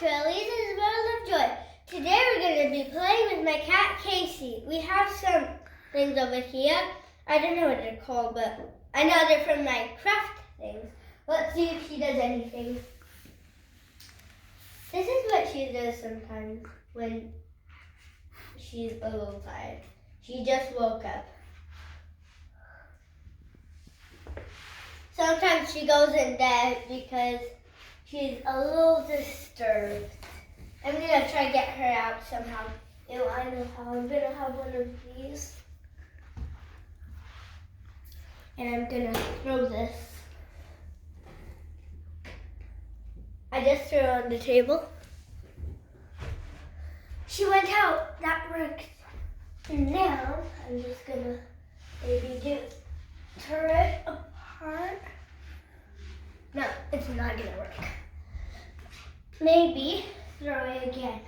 to Elisa's World of Joy. Today we're going to be playing with my cat Casey. We have some things over here. I don't know what they're called, but I know they're from my craft things. Let's see if she does anything. This is what she does sometimes when she's a little tired. She just woke up. Sometimes she goes in bed because she's a little disturbed. I'm going to try to get her out somehow. Ew, I know how. I'm going to have one of these. And I'm going to throw this. I just threw it on the table. She went out. That worked. And now I'm just going to maybe do turret apart. No, it's not going to work. Maybe throw it again.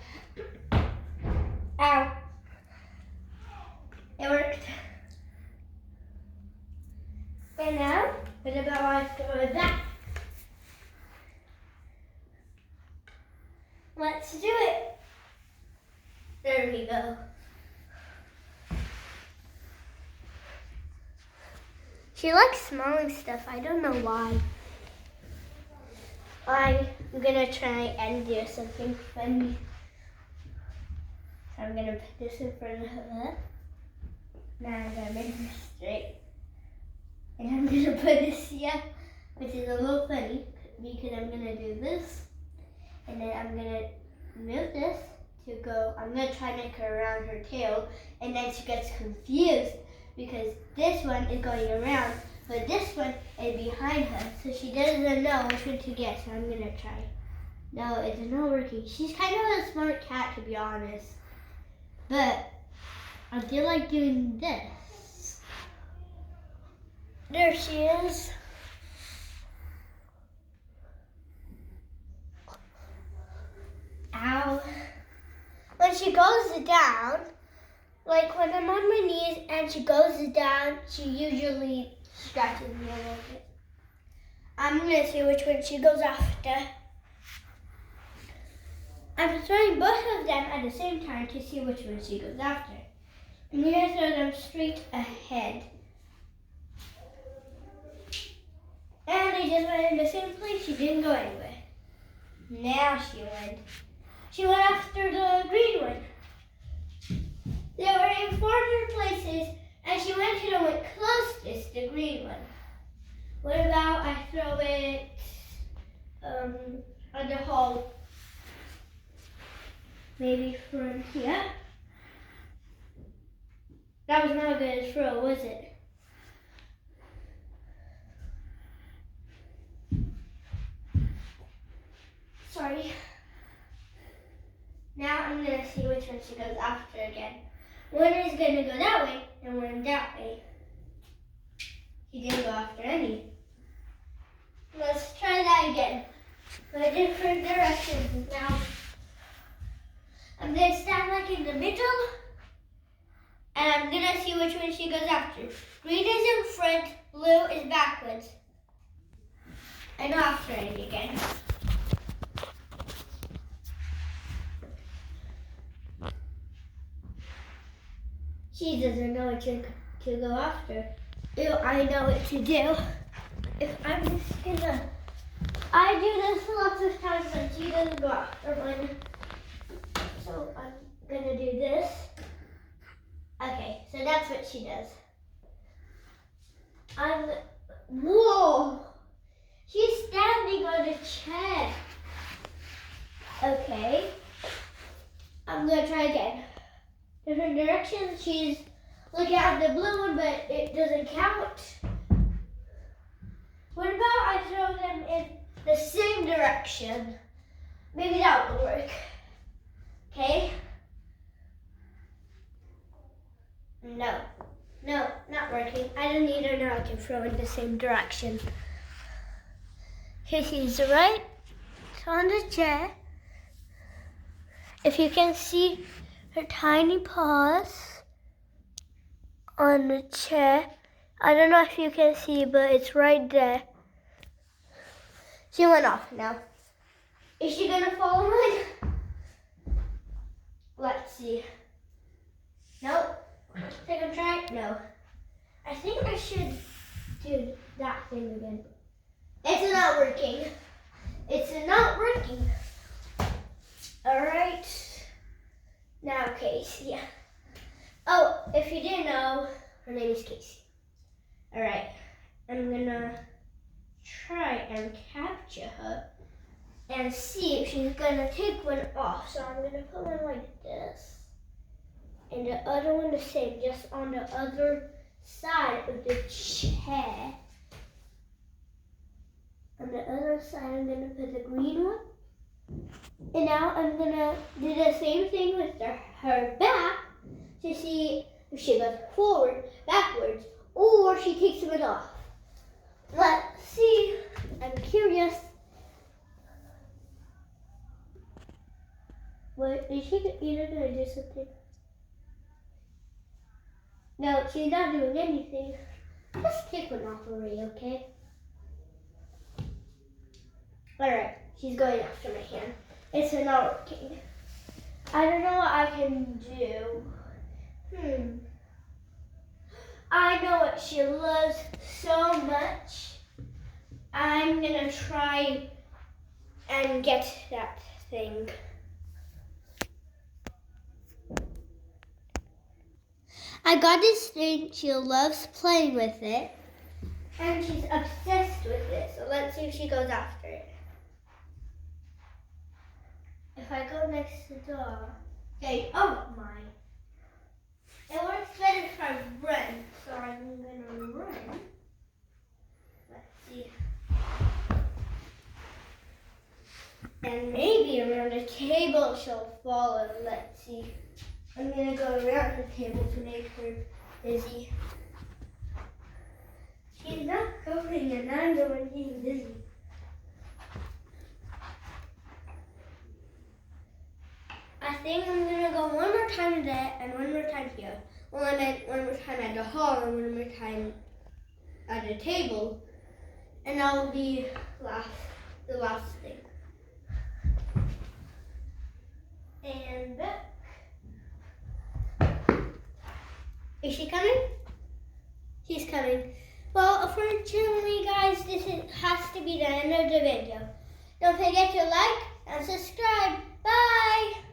Ow. It worked. And now, what about I throw it back? Let's do it. There we go. She likes smelling stuff. I don't know why. I'm gonna try and do something funny. So I'm gonna put this in front of her. Now I'm gonna make her straight. And I'm gonna put this here, which is a little funny because I'm gonna do this. And then I'm gonna move this to go. I'm gonna try to make her around her tail. And then she gets confused because this one is going around. But this one is behind her, so she doesn't know which one to get, so I'm gonna try. No, it's not working. She's kind of a smart cat, to be honest. But I feel like doing this. There she is. Ow. When she goes down, like when I'm on my knees and she goes down, she usually scratches me a little bit. I'm gonna see which one she goes after. I'm throwing both of them at the same time to see which one she goes after. I'm gonna throw them straight ahead. And they just went in the same place. She didn't go anywhere. Now she went. She went after the green one. They were in 400 places. And she went to the one closest, the green one. What about I throw it on the hole? Maybe from here. That was not a good throw, was it? Sorry. Now I'm going to see which one she goes after again. One is going to go that way, and one that way. She didn't go after any. Let's try that again. But different directions now. I'm going to stand like in the middle, and I'm going to see which one she goes after. Green is in front, blue is backwards. I go after any again. She doesn't know what to go after. Ew, I know what to do. If I'm just gonna, I do this lots of times when she doesn't go after one. So I'm gonna do this. Okay, so that's what she does. Whoa! She's standing on a chair. Okay, I'm gonna try again. Different directions. She's looking at the blue one, but it doesn't count. What about I throw them in the same direction? Maybe that will work. Okay? No, not working. I don't need her now to throw in the same direction. Okay, she's right on the chair. If you can see her tiny paws on the chair. I don't know if you can see, but it's right there. She went off now. Is she gonna follow mine? Let's see. Nope. Second try? No. I think I should do that thing again. It's not working. It's not working. Alright. Now Casey. Oh, if you didn't know, her name is Casey. Alright. I'm gonna try and capture her and see if she's gonna take one off. So I'm gonna put one like this. And the other one the same, just on the other side of the chair. On the other side, I'm gonna put the green one. And now I'm gonna do the same thing with her back to see if she goes forward, backwards, or she takes it off. Let's see. I'm curious. What is she either gonna do something? No, she's not doing anything. Let's take one off already, okay? Alright, she's going after my hand. It's not working. I don't know what I can do. I know what she loves so much. I'm gonna try and get that thing. I got this thing. She loves playing with it. And she's obsessed with it. So let's see if she goes after it. If I go next to the door. Okay, oh my. It works better if I run. So I'm gonna run. Let's see. And maybe around the table she'll follow. Let's see. I'm gonna go around the table to make her busy. She's not going and I'm the one being busy. I think I'm gonna go one more time there and one more time here. One more time at the hall and one more time at the table. And that will be the last thing. And back. Is she coming? She's coming. Well, unfortunately, guys, has to be the end of the video. Don't forget to like and subscribe. Bye!